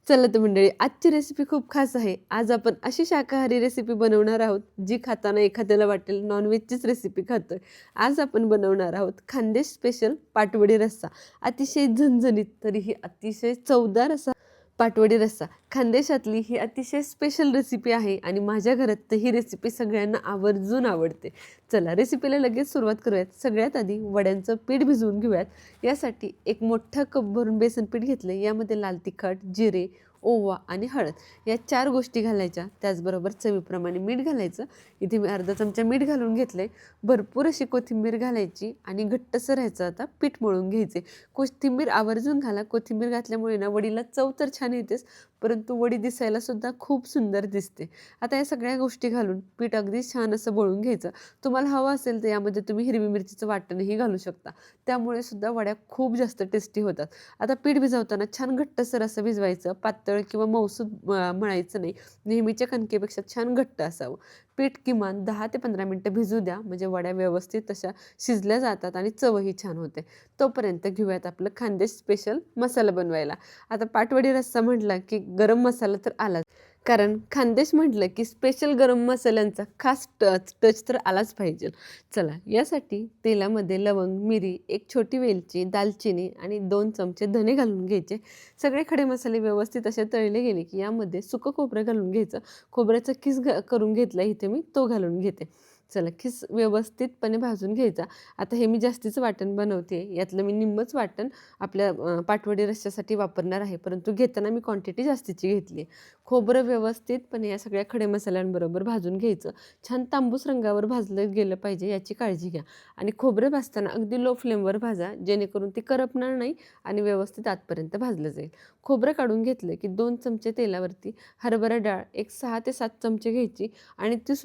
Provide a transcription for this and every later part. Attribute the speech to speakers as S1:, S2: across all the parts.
S1: चला तर मंडळी, आजची रेसिपी खूप खास आहे. आज आपण अशी शाकाहारी रेसिपी बनवणार आहोत, जी खाताना एखाद्याला वाटेल नॉनव्हेजचीच रेसिपी खातोय. आज आपण बनवणार आहोत खानदेश स्पेशल पाटवडी रस्सा. अतिशय झणझणीत तरीही अतिशय चवदार असा पाटवडी रस्सा. खानदेशातली ही अतिशय स्पेशल रेसिपी आहे आणि माझ्या घरात तर ही रेसिपी सगळ्यांना आवर्जून आवडते. चला रेसिपीला लगेच सुरुवात करूयात. सगळ्यात आधी वड्यांचं पीठ भिजवून घेऊयात. यासाठी एक मोठा कप भरून बेसन पीठ घेतलं. यामध्ये लाल तिखट, जिरे, ओवा आणि हळद या 4 गोष्टी घालायच्या. त्याचबरोबर चवीप्रमाणे मीठ घालायचं. इथे मी अर्धा चमचा मीठ घालून घेतलंय. भरपूर अशी कोथिंबीर घालायची आणि घट्टसर राहायचं आता पीठ मळून घ्यायचे. कोथिंबीर आवर्जून घाला. कोथिंबीर घातल्यामुळे ना वडीला चव तर छान येतेच, परंतु वडी दिसायला सुद्धा खूप सुंदर दिसते. आता या सगळ्या गोष्टी घालून पीठ अगदी छान असं मळून घ्यायचं. तुम्हाला हवं असेल तर यामध्ये तुम्ही हिरवी मिरचीचं वाटणही घालू शकता. त्यामुळे सुद्धा वड्या खूप जास्त टेस्टी होतात. आता पीठ भिजवताना छान घट्टसर असं भिजवायचं. पातळ किंवा मऊसूद मळायचं नाही. नेहमीच्या कणकेपेक्षा छान घट्ट असावं. पीठ किमान 10 ते 15 मिनिटं भिजू द्या, म्हणजे वड्या व्यवस्थित अशा शिजल्या जातात आणि चवही छान होते. तोपर्यंत घेऊयात आपलं खानदेश स्पेशल मसाला बनवायला. आता पाटवडी रस्सा म्हटला की गरम मसाला तर आलाच. कारण खानदेश म्हटलं की स्पेशल गरम मसाल्यांचा खास टच तर आलाच पाहिजे. चला यासाठी तेलामध्ये लवंग, मिरी, एक छोटी वेलची, दालचिनी आणि 2 चमचे धने घालून घ्यायचे. सगळे खडे मसाले व्यवस्थित असे तळले गेले की यामध्ये सुकं खोबरं घालून घ्यायचं. खोबऱ्याचा किस करून घेतला इथे मी, तो घालून घेते. चला खिस व्यवस्थितपणे भाजून घ्यायचा. आता हे मी जास्तीचं वाटण बनवते. यातलं मी निम्मंच वाटण आपल्या पाटवडी रस्स्यासाठी वापरणार आहे, परंतु घेताना मी क्वांटिटी जास्तीची घेतली आहे. खोबरं व्यवस्थितपणे या सगळ्या खडे मसाल्यांबरोबर भाजून घ्यायचं. छान तांबूस रंगावर भाजलं गेलं पाहिजे याची काळजी घ्या. आणि खोबरं भाजताना अगदी लो फ्लेमवर भाजा, जेणेकरून ती करपणार नाही आणि व्यवस्थित आतपर्यंत भाजलं जाईल. खोबरं काढून घेतलं की 2 चमचे तेलावरती हरभरा डाळ एक 6 ते 7 चमचे घ्यायची आणि ती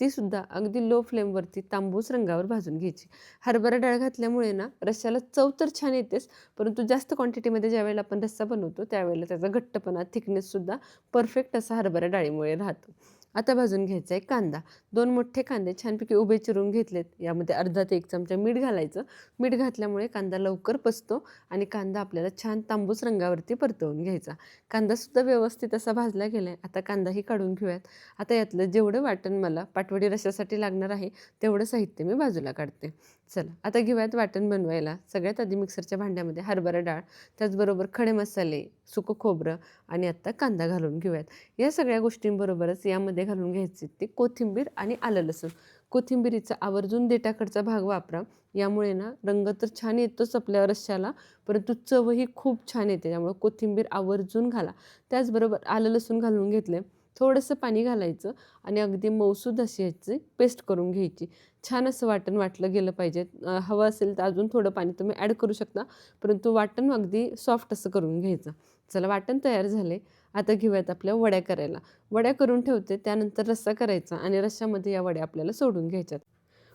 S1: सुद्धा अगदी लो फ्लेमवरती तांबूस रंगावर भाजून घ्यायची. हरभरा डाळ घातल्यामुळे ना रश्श्याला चव तर छान येतेच, परंतु जास्त क्वांटिटीमध्ये ज्यावेळेला आपण रस्सा बनवतो त्यावेळेला त्याचा घट्टपणा, थिकनेससुद्धा परफेक्ट असा हरभरा डाळीमुळे राहतो. आता भाजून घ्यायचा आहे कांदा. 2 मोठे कांदे छानपैकी उभे चिरून घेतलेत. यामध्ये अर्धा ते 1 चमचा मीठ घालायचं. मीठ घातल्यामुळे कांदा लवकर पचतो आणि कांदा आपल्याला छान तांबूस रंगावरती परतवून घ्यायचा. कांदासुद्धा व्यवस्थित असा भाजला गेला आहे. आता कांदाही काढून घेऊयात. आता यातलं जेवढं वाटण मला पाटवडी रश्श्यासाठी लागणार आहे तेवढं साहित्य मी बाजूला काढते. चला आता घेऊयात वाटण बनवायला. सगळ्यात आधी मिक्सरच्या भांड्यामध्ये हरभरा डाळ, त्याचबरोबर खडे मसाले, सुकं खोबरं आणि आत्ता कांदा घालून घेऊयात. या सगळ्या गोष्टींबरोबरच यामध्ये घालून घ्यायची ती कोथिंबीर आणि आलं लसूण. कोथिंबीरीचा आवर्जून देठाकडचा भाग वापरा. यामुळे ना रंग तर छान येतोच आपल्या रश्श्याला, परंतु चवही खूप छान येते. त्यामुळे कोथिंबीर आवर्जून घाला. त्याचबरोबर आलं लसूण घालून घेतले. थोडंसं पाणी घालायचं आणि अगदी मऊसूद अशी याची पेस्ट करून घ्यायची. छान असं वाटण वाटलं गेलं पाहिजे. हवं असेल तर अजून थोडं पाणी तुम्ही ॲड करू शकता, परंतु वाटण अगदी सॉफ्ट असं करून घ्यायचं. चला वाटण तयार झाले. आता घेऊयात आपल्या वड्या करायला. वड्या करून ठेवते, त्यानंतर रस्सा करायचा आणि रश्श्यामध्ये या वड्या आपल्याला सोडून घ्यायच्यात.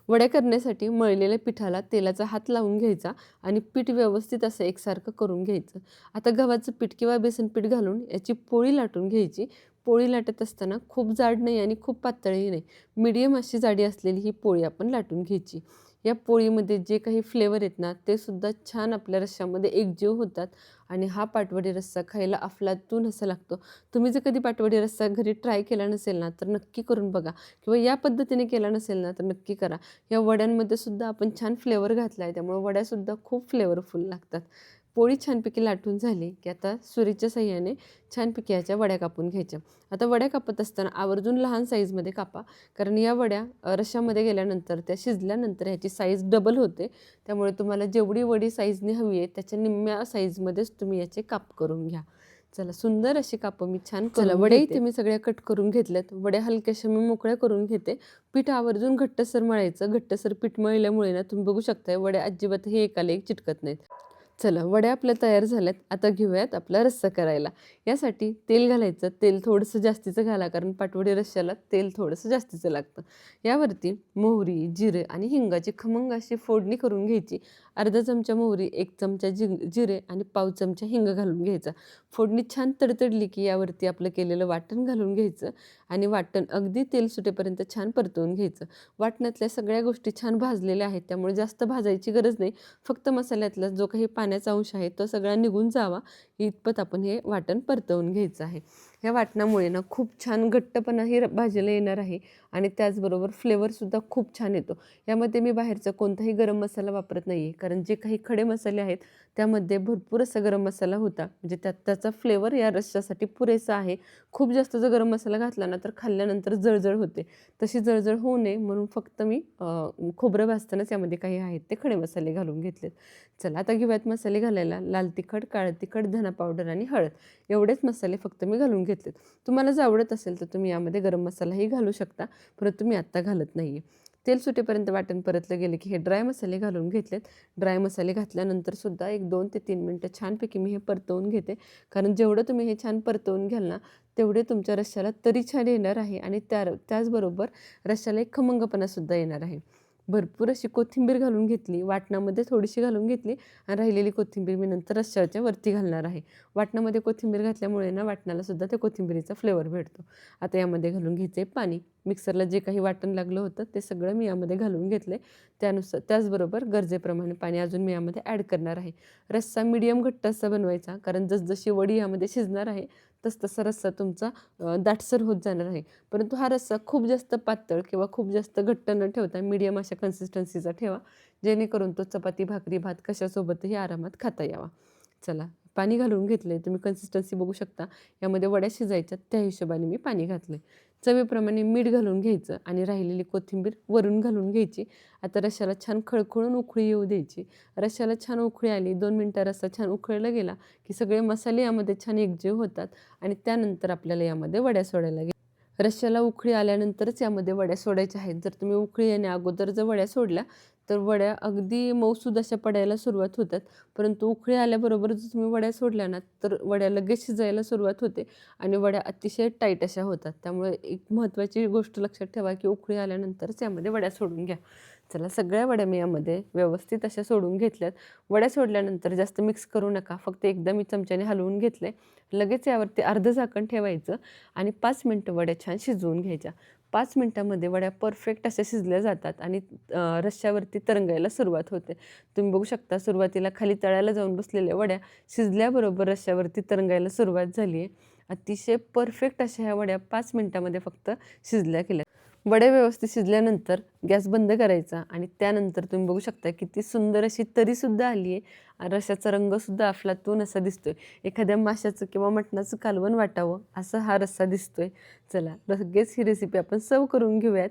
S1: वड्या करण्यासाठी मळलेल्या पिठाला तेलाचा हात लावून घ्यायचा आणि पीठ व्यवस्थित असं एकसारखं करून घ्यायचं. आता गव्हाचं पीठ किंवा बेसन पीठ घालून याची पोळी लाटून घ्यायची. पोळी लाटत असताना खूप जाड नाही आणि खूप पातळही नाही, मीडियम अशी जाडी असलेली ही पोळी आपण लाटून घ्यायची. या पोळीमध्ये जे काही फ्लेवर आहेत ना ते सुद्धा छान आपल्या रश्श्यामध्ये एकजीव होतात आणि हा पाटवडी रस्सा खायला अफलातून असा लागतो. तुम्ही जर कधी पाटवडी रस्सा घरी ट्राय केला नसेल ना तर नक्की करून बघा, किंवा या पद्धतीने केला नसेल ना तर नक्की करा. या वड्यांमध्ये सुद्धा आपण छान फ्लेवर घातला आहे, त्यामुळे वड्यासुद्धा खूप फ्लेवरफुल लागतात. पोळी छानपैकी लाटून झाली की आता सुरीच्या साहाय्याने छानपैकी याच्या वड्या कापून घ्यायच्या. आता वड्या कापत असताना आवर्जून लहान साईजमध्ये कापा, कारण या वड्या रश्श्यामध्ये गेल्यानंतर त्या शिजल्यानंतर ह्याची साईज डबल होते. त्यामुळे तुम्हाला जेवढी वडी साईजने हवी आहे त्याच्या निम्म्या साईजमध्येच तुम्ही याचे काप करून घ्या. चला सुंदर अशी कापं मी छान करून वड्या इथे मी सगळ्या कट करून घेतल्यात. वड्या हलक्याशा मी मोकळ्या करून घेते. पीठ आवर्जून घट्टसर मळायचं. घट्टसर पीठ मळल्यामुळे ना तुम्ही बघू शकताय वड्या अजिबातही एकाला एक चिटकत नाहीत. चला वड्या आपल्या तयार झाल्यात. आता घेऊयात आपला रस्सा करायला. यासाठी तेल घालायचं. तेल थोडंसं जास्तीचं घाला, कारण पाटवडी रश्श्याला तेल थोडंसं जास्तीचं लागतं. यावरती मोहरी, जिरे आणि हिंगाची खमंग अशी फोडणी करून घ्यायची. अर्धा चमचा मोहरी, 1 चमचा जिरे आणि पाव चमचा हिंग घालून घ्यायचा. फोडणी छान तडतडली की यावरती आपलं केलेलं वाटण घालून घ्यायचं आणि वाटण अगदी तेल सुटेपर्यंत छान परतवून घ्यायचं. वाटणातल्या सगळ्या गोष्टी छान भाजलेल्या आहेत, त्यामुळे जास्त भाजायची गरज नाही. फक्त मसाल्यातला जो काही पाण्याचा अंश आहे तो सगळा निघून जावा इतपत आपण हे वाटण परतवून घ्यायचं आहे. ह्या वाटणामुळे ना खूप छान घट्टपणा ही भाजीला येणार आहे आणि त्याचबरोबर फ्लेवरसुद्धा खूप छान येतो. यामध्ये मी बाहेरचा कोणताही गरम मसाला वापरत नाही आहे, कारण जे काही खडे मसाले आहेत त्यामध्ये भरपूर असा गरम मसाला होता, म्हणजे त्याचा फ्लेवर या रश्श्यासाठी पुरेसा आहे. खूप जास्त जर गरम मसाला घातला ना तर खाल्ल्यानंतर जळजळ होते. तशी जळजळ होऊ नये म्हणून फक्त मी खोबरं भाजतानाच यामध्ये काही आहेत ते खडे मसाले घालून घेतलेत. चला आता घेऊयात मसाले घालायला. लाल तिखट, काळं तिखट, धना पावडर आणि हळद एवढेच मसाले फक्त मी घालून घेतलेत. तुम्हाला जर आवडत असेल तर तुम्ही यामध्ये गरम मसालाही घालू शकता, परंतु मी आत्ता घालत नाही आहे. तेल सुटेपर्यंत वाटण परतलं गेले की हे ड्राय मसाले घालून घेतलेत. ड्राय मसाले घातल्यानंतर सुद्धा एक 2 ते 3 मिनटं छानपैकी मी हे परतवून घेते, कारण जेवढं तुम्ही हे छान परतवून घ्याल ना तेवढे तुमच्या रश्श्याला तरी छान येणार आहे आणि त्याचबरोबर रश्श्याला एक खमंगपणासुद्धा येणार आहे. भरपूर अशी कोथिंबीर घालून घेतली, वाटणामध्ये थोडीशी घालून घेतली आणि राहिलेली कोथिंबीर मी नंतर रश्श्याच्या वरती घालणार आहे. वाटणामध्ये कोथिंबीर घातल्यामुळे ना वाटणालासुद्धा त्या कोथिंबीरीचा फ्लेवर भेटतो. आता यामध्ये घालून घ्यायचं आहे पाणी. मिक्सरला जे काही वाटण लागलं होतं ते सगळं मी यामध्ये घालून घेतलं आहे. त्याचबरोबर गरजेप्रमाणे पाणी अजून मी यामध्ये ॲड करणार आहे. रस्सा मीडियम घट्ट असा बनवायचा, कारण जसजशी वडी यामध्ये शिजणार आहे तसतसा रस्सा तुमचा दाटसर होत जाणार आहे. परंतु हा रस्सा खूप जास्त पातळ किंवा खूप जास्त घट्ट न ठेवता मीडियम अशा कन्सिस्टन्सीचा ठेवा, जेणेकरून तो चपाती, भाकरी, भात कशासोबतही आरामात खाता यावा. चला पाणी घालून घेतलं आहे. तुम्ही कन्सिस्टन्सी बघू शकता. यामध्ये वड्या शिजायच्या त्या हिशोबाने मी पाणी घातलं आहे. चवीप्रमाणे मीठ घालून घ्यायचं आणि राहिलेली कोथिंबीर वरून घालून घ्यायची. आता रश्श्याला छान खळखळून उकळी येऊ द्यायची. रश्श्याला छान उकळी आली, 2 मिनटं रस्सा छान उकळला गेला की सगळे मसाले यामध्ये छान एकजीव होतात आणि त्यानंतर आपल्याला यामध्ये वड्या सोडायला रश्श्याला उकळी आल्यानंतरच यामध्ये वड्या सोडायच्या आहेत. जर तुम्ही उकळी येण्या अगोदर जर वड्या सोडल्या तर वड्या अगदी मऊसूद अशा पडायला सुरुवात होतात. परंतु उकळी आल्याबरोबर जर तुम्ही वड्या सोडल्या ना तर वड्या लगेच शिजायला सुरुवात होते आणि वड्या अतिशय टाईट अशा होतात. त्यामुळे एक महत्त्वाची गोष्ट लक्षात ठेवा की उकळी आल्यानंतरच यामध्ये वड्या सोडून घ्या. चला सगळ्या वड्या मी यामध्ये व्यवस्थित अशा सोडून घेतल्यात. वड्या सोडल्यानंतर जास्त मिक्स करू नका. फक्त एकदा मी चमच्याने हलवून घेतले. लगेच यावरती अर्धं झाकण ठेवायचं आणि 5 मिनटं वड्या छान शिजवून घ्यायच्या. 5 मिनटामध्ये वड्या परफेक्ट अशा शिजल्या जातात आणि रश्श्यावरती तरंगायला सुरुवात होते. तुम्ही बघू शकता सुरुवातीला खाली तळायला जाऊन बसलेल्या वड्या शिजल्याबरोबर रश्श्यावरती तरंगायला सुरुवात झाली आहे. अतिशय परफेक्ट अशा ह्या वड्या 5 मिनटामध्ये फक्त शिजल्या गेल्या. वड्या व्यवस्थित शिजल्यानंतर गॅस बंद करायचा आणि त्यानंतर तुम्ही बघू शकता किती सुंदर अशी तरीसुद्धा आली आहे. रश्श्याचा रंगसुद्धा अफलातून असा दिसतोय. एखाद्या माशाचं किंवा मटणाचं कालवण वाटावं असा हा रस्सा दिसतोय. चला लगेच ही रेसिपी आपण सर्व करून घेऊयात.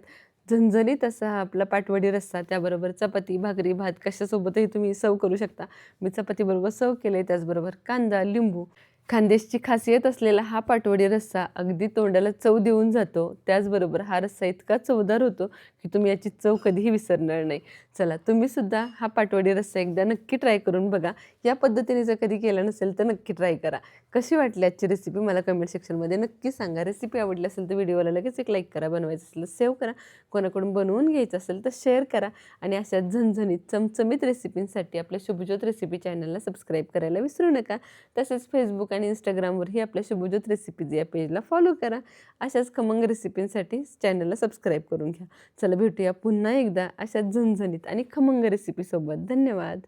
S1: झणझणीत असा हा आपला पाटवडी रस्सा, त्याबरोबर चपाती, भाकरी, भात कशासोबतही तुम्ही सर्व करू शकता. मी चपातीबरोबर सर्व केलं आहे. त्याचबरोबर कांदा, लिंबू. खानदेशची खासियत असलेला हा पाटवडी रस्सा अगदी तोंडाला चव देऊन जातो. त्याचबरोबर हा रस्सा इतका चवदार होतो की तुम्ही याची चव कधीही विसरणार नाही. चला तुम्हीसुद्धा हा पाटवडी रस्सा एकदा नक्की ट्राय करून बघा. या पद्धतीने जर कधी केला नसेल तर नक्की ट्राय करा. कशी वाटली आजची रेसिपी मला कमेंट सेक्शनमध्ये नक्की सांगा. रेसिपी आवडली असेल तर व्हिडिओला लगेच एक लाईक करा. बनवायचं असेल तर सेव्ह करा. कोणाकडून बनवून घ्यायचं असेल तर शेअर करा आणि अशा झणझणीत चमचमीत रेसिपींसाठी आपल्या शुभज्योत रेसिपी चॅनलला सबस्क्राईब करायला विसरू नका. तसेच फेसबुक आणि इंस्टाग्रामवरही आपल्या शुभज्योत रेसिपीज या पेजला फॉलो करा. अशाच खमंग रेसिपींसाठी चॅनलला सबस्क्राईब करून घ्या. चला भेटूया पुन्हा एकदा अशाच झणझणीत आणि खमंग रेसिपीसोबत. धन्यवाद.